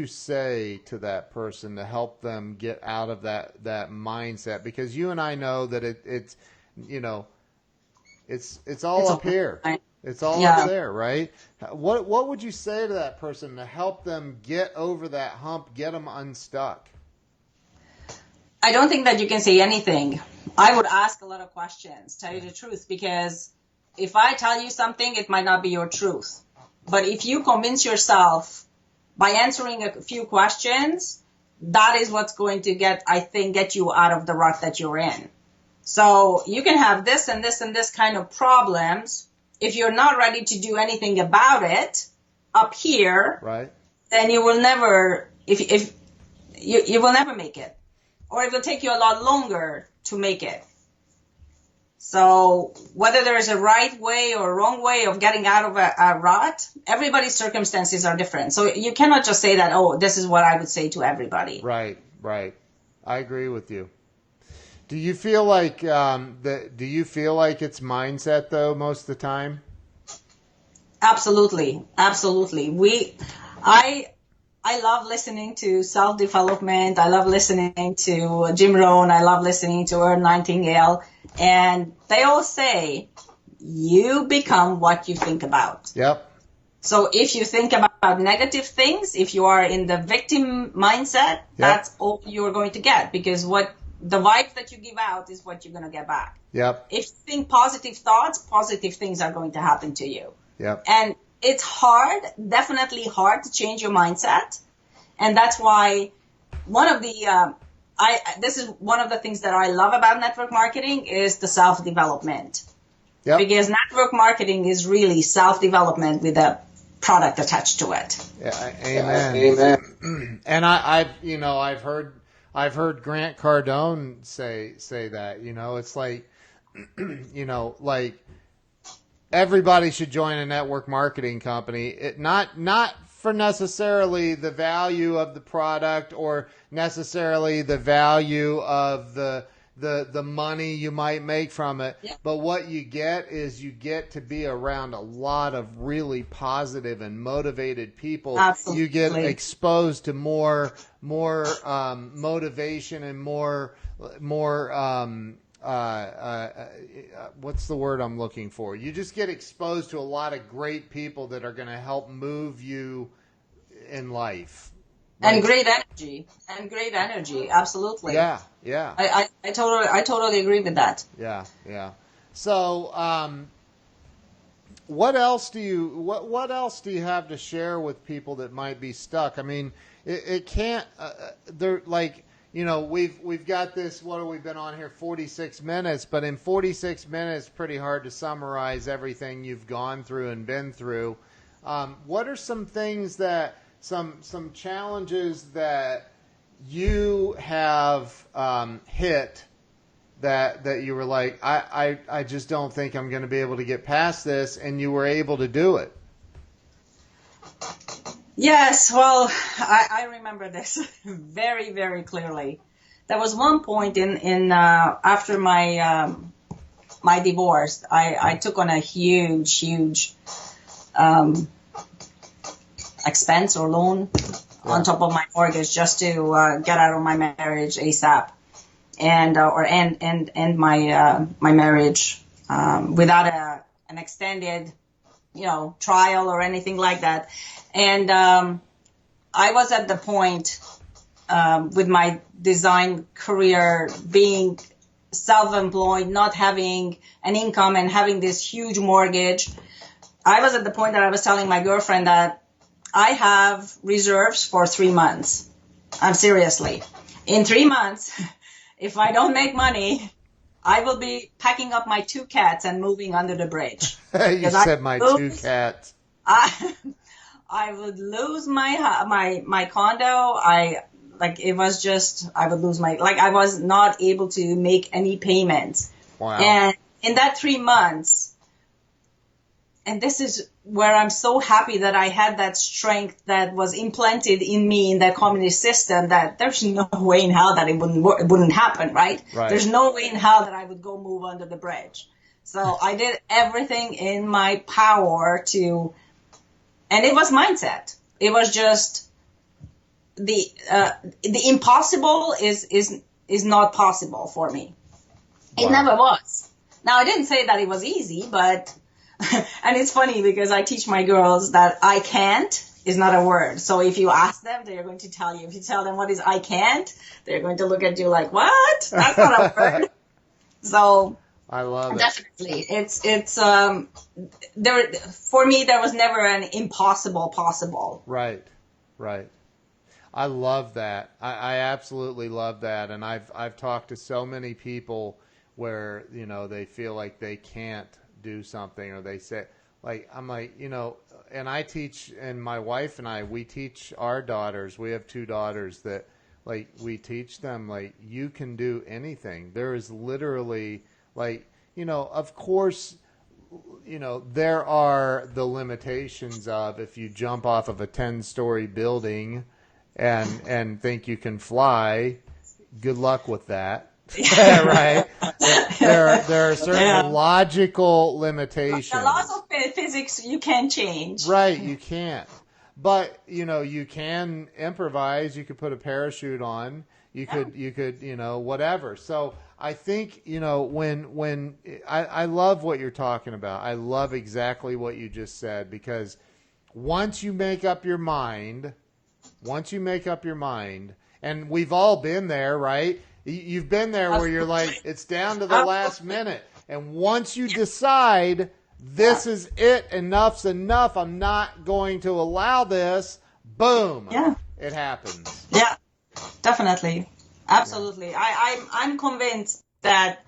say to that person to help them get out of that mindset? Because you and I know that it's you know, it's all up here. It's all up there, right? What would you say to that person to help them get over that hump, get them unstuck? I don't think that you can say anything. I would ask a lot of questions, tell you the truth, because if I tell you something, it might not be your truth. But if you convince yourself by answering a few questions, that is what's going to get you out of the rut that you're in. So you can have this and this and this kind of problems. If you're not ready to do anything about it up here, right, then you will never, you will never make it, or it will take you a lot longer to make it. So whether there is a right way or a wrong way of getting out of a rut, everybody's circumstances are different. So you cannot just say that, oh, this is what I would say to everybody. Right. I agree with you. Do you feel like it's mindset though most of the time? Absolutely. I love listening to self-development. I love listening to Jim Rohn. I love listening to Earl Nightingale. And they all say, you become what you think about. Yep. So if you think about negative things, if you are in the victim mindset, that's all you're going to get, because the vibes that you give out is what you're going to get back. Yep. If you think positive thoughts, positive things are going to happen to you. Yep. And it's hard, definitely hard to change your mindset. And that's why one of the this is one of the things that I love about network marketing is the self-development. Yep. Because network marketing is really self-development with a product attached to it. Yeah, amen. And I've heard Grant Cardone say that, it's like, like everybody should join a network marketing company. Not for necessarily the value of the product or necessarily the value of the money you might make from it. Yeah. But what you get is you get to be around a lot of really positive and motivated people. Absolutely. You get exposed to more motivation and more what's the word I'm looking for? You just get exposed to a lot of great people that are going to help move you in life. And great energy. Absolutely. Yeah. I totally agree with that. Yeah. So, what else do you have to share with people that might be stuck? I mean, it can't. They're like, we've got this. What have we been on here? 46 minutes. But in 46 minutes, pretty hard to summarize everything you've gone through and been through. What are some things that some challenges that you have hit that you were like, I just don't think I'm going to be able to get past this, and you were able to do it? Yes, well, I remember this very, very clearly. There was one point in after my my divorce, I took on a huge expense or loan on top of my mortgage just to get out of my marriage ASAP, and or end my my marriage without an extended trial or anything like that. And I was at the point with my design career, being self-employed, not having an income and having this huge mortgage. I was at the point that I was telling my girlfriend that I have reserves for 3 months. Seriously. In 3 months, if I don't make money, I will be packing up my 2 cats and moving under the bridge. You said my 2 cats. I would lose my condo. I would lose I was not able to make any payments. Wow. And in that 3 months, and this is where I'm so happy that I had that strength that was implanted in me in that communist system, that there's no way in hell that it wouldn't happen, right? There's no way in hell that I would go move under the bridge. So I did everything in my power to, and it was mindset. It was just the impossible is not possible for me. It never was. Now, I didn't say that it was easy, but and it's funny because I teach my girls that I can't is not a word. So if you ask them, they're going to tell you. If you tell them what is I can't, they're going to look at you like, what? That's not a word. So I love it. Definitely. It's there for me there was never an impossible possible. Right. I love that. I absolutely love that. And I've talked to so many people where, they feel like they can't do something, or they say, I'm like, and I teach, and my wife and I, we teach our daughters. We have 2 daughters that, we teach them, you can do anything. There is literally, of course, there are the limitations of if you jump off of a 10-story building and think you can fly, good luck with that. Right. There are certain logical limitations. The laws of physics you can't change. Right, you can't. But you can improvise. You could put a parachute on. You could whatever. So I think when I love what you're talking about. I love exactly what you just said, because once you make up your mind, and we've all been there, right? You've been there where you're like, it's down to the last minute. And once you decide, this is it, enough's enough, I'm not going to allow this, boom. Yeah. it happens. Yeah, definitely. Absolutely. I'm convinced that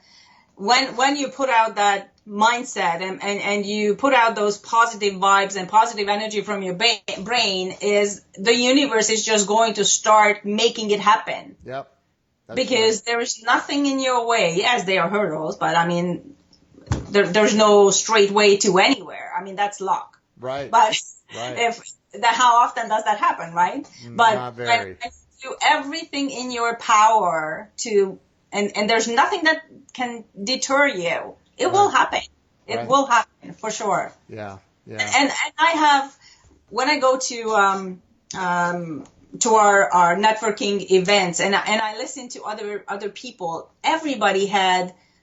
when you put out that mindset and you put out those positive vibes and positive energy from your brain, is the universe is just going to start making it happen. Yep. Because there is nothing in your way. Yes, there are hurdles, but I mean, there's no straight way to anywhere. I mean, that's luck. Right. But right. How often does that happen, right? But not very. When you do everything in your power to, and there's nothing that can deter you. It will happen. It will happen for sure. Yeah. Yeah. And I have, when I go to our networking events and I listen to other people,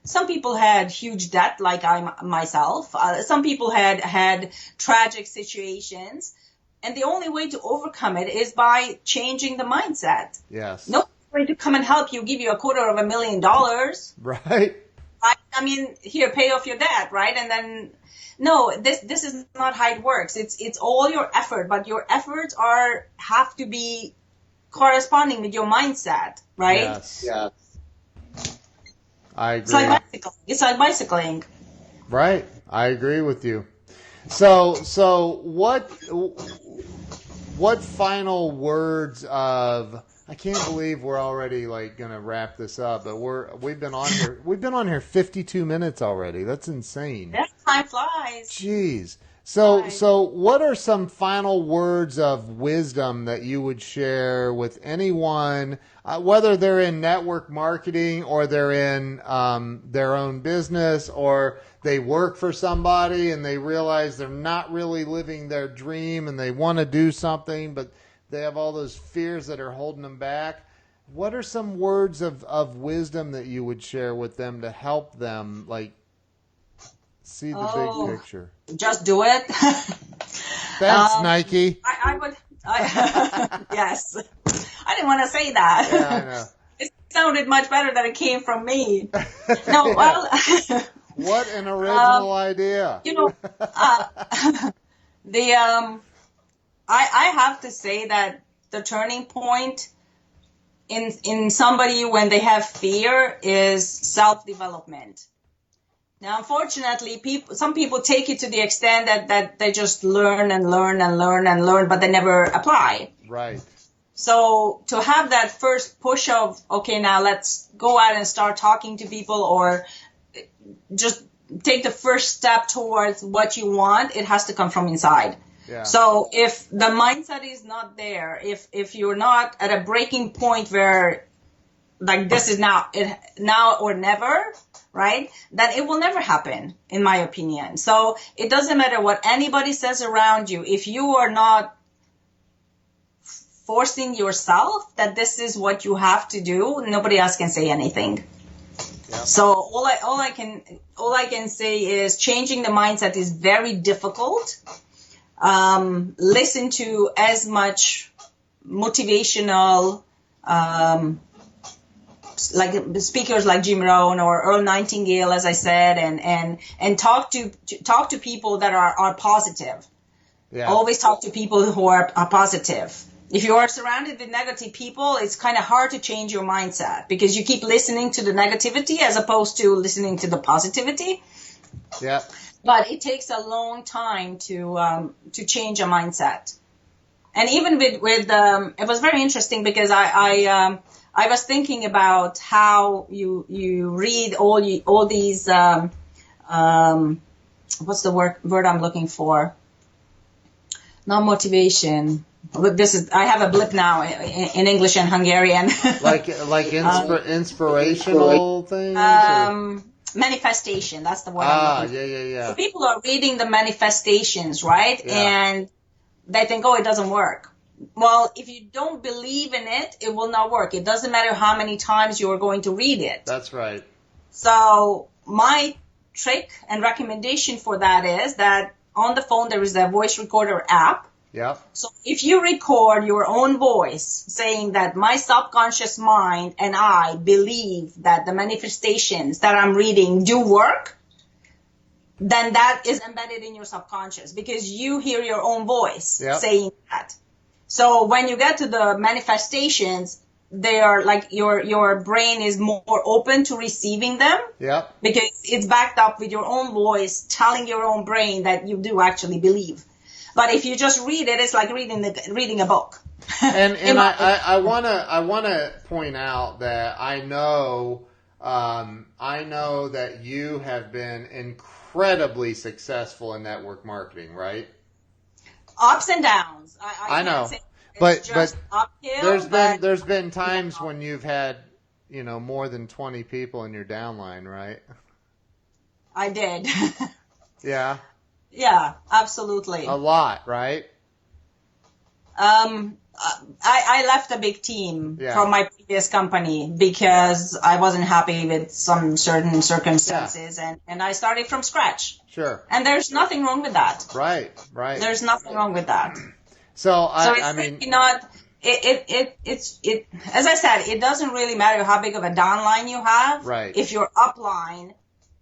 some people had huge debt, like I myself. Some people had tragic situations, and the only way to overcome it is by changing the mindset. Yes. Nobody's going to come and help you, give you $250,000. Right. I mean, here, pay off your debt, right? And then, no, this is not how it works. It's all your effort, but your efforts have to be corresponding with your mindset, right? Yes. Yes. I agree. It's like bicycling. Right. I agree with you. So what final words of, I can't believe we're already like going to wrap this up, but we've been on here 52 minutes already. That's insane. Yeah, time flies. Jeez. So what are some final words of wisdom that you would share with anyone, whether they're in network marketing or they're in their own business, or they work for somebody and they realize they're not really living their dream and they want to do something, but they have all those fears that are holding them back? What are some words of wisdom that you would share with them to help them, like, see the big picture? Just do it. Thanks, Nike. I would. Yes. I didn't want to say that. Yeah, I know. It sounded much better than it came from me. No, well. What an original idea. You know, I have to say that the turning point in somebody when they have fear is self-development. Now, unfortunately, some people take it to the extent that they just learn and learn and learn and learn, but they never apply. Right. So to have that first push of, okay, now let's go out and start talking to people, or just take the first step towards what you want, it has to come from inside. Yeah. So if the mindset is not there, if you're not at a breaking point where, like, this is now or never, right, then it will never happen, in my opinion. So it doesn't matter what anybody says around you. If you are not forcing yourself that this is what you have to do, nobody else can say anything. Yeah. So all I can say is changing the mindset is very difficult. Listen to as much motivational like speakers like Jim Rohn or Earl Nightingale, as I said, and talk to people that are positive. Yeah. Always talk to people who are positive. If you are surrounded with negative people, it's kind of hard to change your mindset because you keep listening to the negativity as opposed to listening to the positivity. Yeah. But it takes a long time to change a mindset. And even with it was very interesting because I was thinking about how you read all these what's the word I'm looking for? Not motivation. I have a blip now in English and Hungarian. like inspirational things. Manifestation. That's the word. I'm looking for. Yeah. So people are reading the manifestations, right? Yeah. And they think, oh, it doesn't work. Well, if you don't believe in it, it will not work. It doesn't matter how many times you are going to read it. That's right. So my trick and recommendation for that is that on the phone there is a voice recorder app. Yeah. So if you record your own voice saying that my subconscious mind and I believe that the manifestations that I'm reading do work, then that is embedded in your subconscious because you hear your own voice saying that. So when you get to the manifestations, they are like your brain is more open to receiving them. Yep. Because it's backed up with your own voice telling your own brain that you do actually believe. But if you just read it, it's like reading a book. And I wanna point out that I know that you have been incredibly successful in network marketing, right? Ups and downs. I know, can't say but just uphill, there's been times when you've had more than 20 people in your downline, right? I did. Yeah. Yeah, absolutely. A lot, right? I left a big team from my previous company because I wasn't happy with some certain circumstances, and I started from scratch. Sure. And there's nothing wrong with that. Right. There's nothing wrong with that. So it's really not. It's as I said, it doesn't really matter how big of a downline you have. Right. If your upline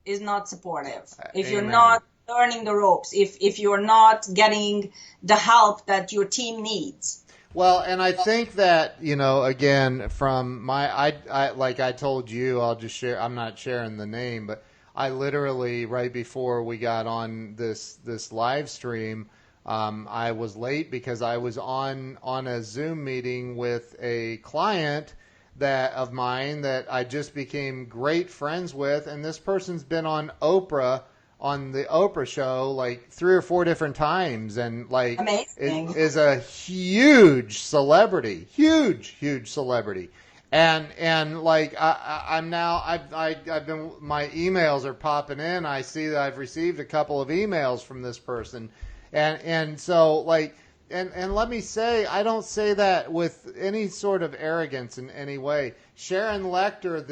is not supportive, if you're Amen. not learning the ropes, if you're not getting the help that your team needs. Well, and I think that, again, from I like I told you, I'll just share, I'm not sharing the name, but I literally, right before we got on this live stream, I was late because I was on a Zoom meeting with a client of mine that I just became great friends with, and this person's been on the Oprah show like 3 or 4 different times, and like amazing. It is a huge celebrity, huge celebrity, and like I've been, my emails are popping in. I see that I've received a couple of emails from this person, and so like. And let me say, I don't say that with any sort of arrogance in any way. Sharon Lecter,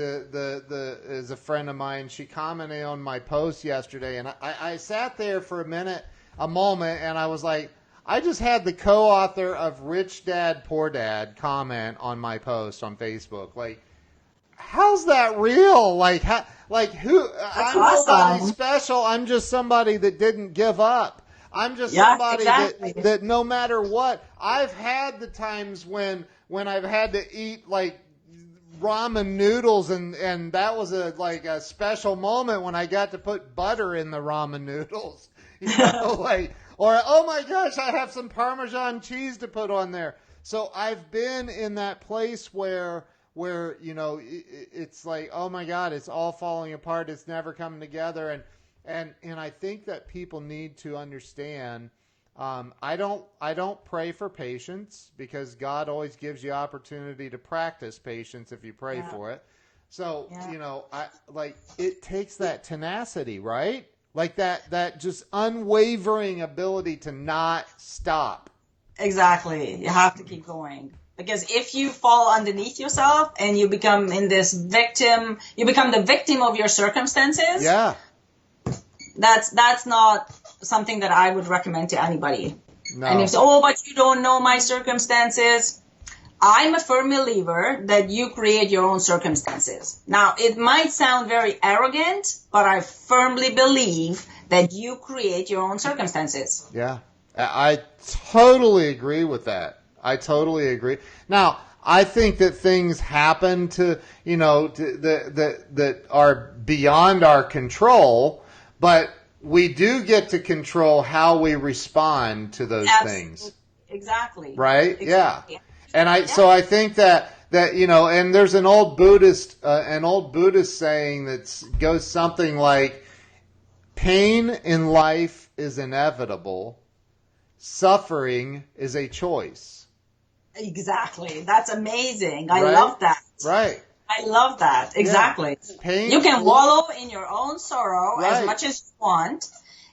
is a friend of mine. She commented on my post yesterday, and I sat there for a moment, and I was like, I just had the co-author of Rich Dad Poor Dad comment on my post on Facebook. Like, how's that real? Like, who? I'm nobody special. I'm just somebody that didn't give up. I'm just somebody that no matter what, I've had the times when I've had to eat like ramen noodles, and that was a special moment when I got to put butter in the ramen noodles, or oh my gosh, I have some Parmesan cheese to put on there. So I've been in that place where it's like, oh my God, it's all falling apart. It's never coming together. And I think that people need to understand. I don't pray for patience, because God always gives you opportunity to practice patience if you pray for it. So it takes that tenacity, right? Like that just unwavering ability to not stop. Exactly. You have to keep going. Because if you fall underneath yourself and you become you become the victim of your circumstances. Yeah. That's not something that I would recommend to anybody. No. And if but you don't know my circumstances, I'm a firm believer that you create your own circumstances. Now, it might sound very arrogant, but I firmly believe that you create your own circumstances. Yeah, I totally agree with that. I totally agree. Now, I think that things happen that are beyond our control. But we do get to control how we respond to those things. Exactly. Right? Exactly. Yeah. And so I think that and there's an old Buddhist saying that goes something like, pain in life is inevitable. Suffering is a choice. Exactly. That's amazing. I love that. Right. I love that. Exactly. Yeah. You can wallow in your own sorrow as much as you want.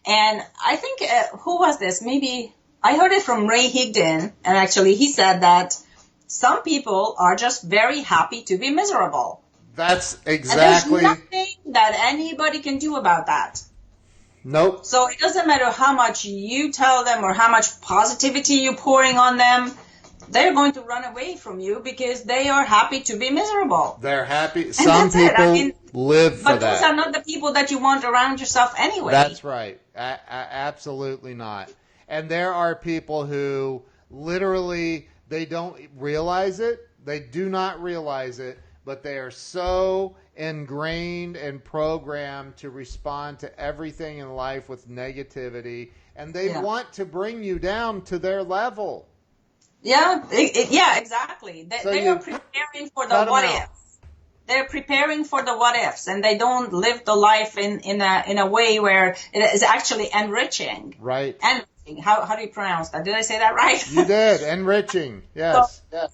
And I think, who was this? Maybe I heard it from Ray Higdon. And actually he said that some people are just very happy to be miserable. That's exactly. And there's nothing that anybody can do about that. Nope. So it doesn't matter how much you tell them or how much positivity you're pouring on them. They're going to run away from you because they are happy to be miserable. They're happy. Some people live for that. But those are not the people that you want around yourself anyway. That's right. Absolutely not. And there are people who literally They don't realize it. They do not realize it, but they are so ingrained and programmed to respond to everything in life with negativity, and they want to bring you down to their level. Yeah, yeah, exactly. They are preparing for the what ifs. They're preparing for the what ifs, and they don't live the life in a way where it is actually enriching. Right. Enriching. How do you pronounce that? Did I say that right? You did. Enriching. Yes. So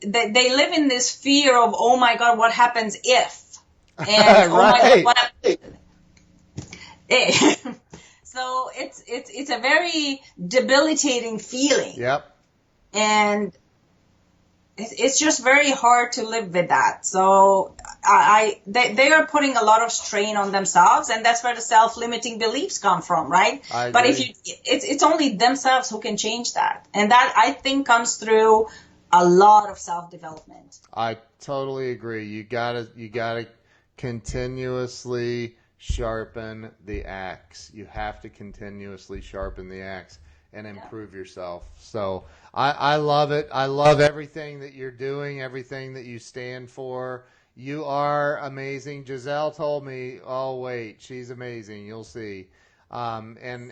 they live in this fear of, oh my God, what happens if? And oh my God, what happens? So it's a very debilitating feeling. Yep. And it's just very hard to live with that. So they are putting a lot of strain on themselves, and that's where the self-limiting beliefs come from, right? But it's only themselves who can change that, and that I think comes through a lot of self-development. I totally agree. You gotta continuously sharpen the axe. You have to continuously sharpen the axe and improve yourself. So I love it. I love everything that you're doing, everything that you stand for. You are amazing. Giselle told me, oh, wait, she's amazing. You'll see. And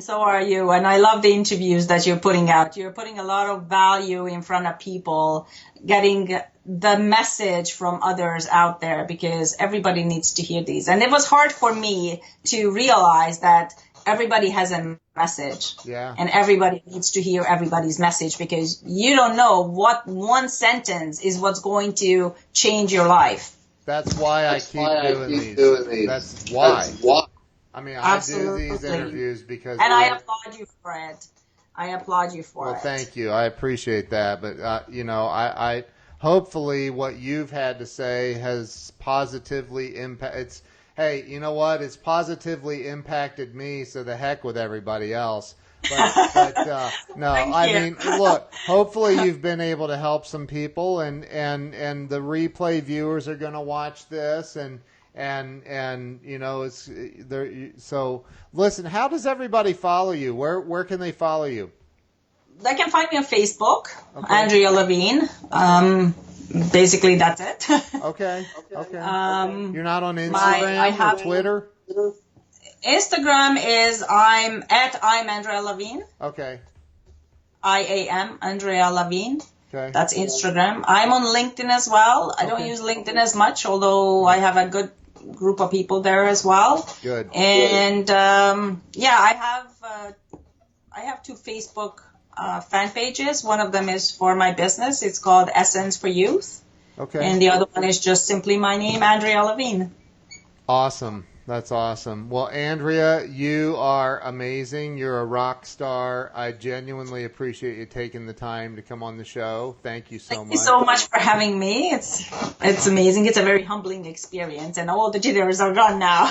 so are you. And I love the interviews that you're putting out. You're putting a lot of value in front of people, getting the message from others out there, because everybody needs to hear these. And it was hard for me to realize that everybody has a message. Yeah. And everybody needs to hear everybody's message, because you don't know what one sentence is what's going to change your life. That's why I keep doing these. That's why. I mean, I do these interviews because... And I applaud you for it. Well, thank you. I appreciate that. But, I hopefully what you've had to say has positively impacted... Hey, you know what? It's positively impacted me, so the heck with everybody else. But no, I mean, look, hopefully you've been able to help some people, and the replay viewers are going to watch this, and it's there. So listen, how does everybody follow you? Where can they follow you? They can find me on Facebook, Andrea Levine. Basically, that's it. Okay. You're not on Instagram or Twitter? Instagram is I'm Andrea Levine. Okay. IAM Andrea Levine. Okay. That's Instagram. I'm on LinkedIn as well. I don't use LinkedIn as much, although I have a good group of people there as well. Good. And I have 2 Facebook fan pages. One of them is for my business. It's called Essence for Youth. Okay. And the other one is just simply my name, Andrea Levine. Awesome. That's awesome. Well, Andrea, you are amazing. You're a rock star. I genuinely appreciate you taking the time to come on the show. Thank you so much. Thank you so much for having me. It's amazing. It's a very humbling experience, and all the jitters are gone now.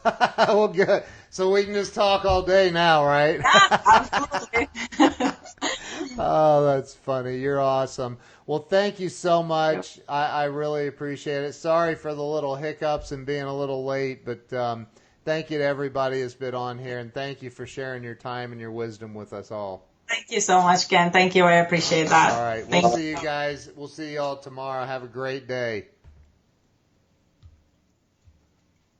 Well, good. So we can just talk all day now, right? Yeah, absolutely. Oh, that's funny. You're awesome. Well, thank you so much. I really appreciate it. Sorry for the little hiccups and being a little late, but thank you to everybody that's been on here, and thank you for sharing your time and your wisdom with us all. Thank you so much, Ken. Thank you. I appreciate that. All right. We'll see you guys. We'll see you all tomorrow. Have a great day.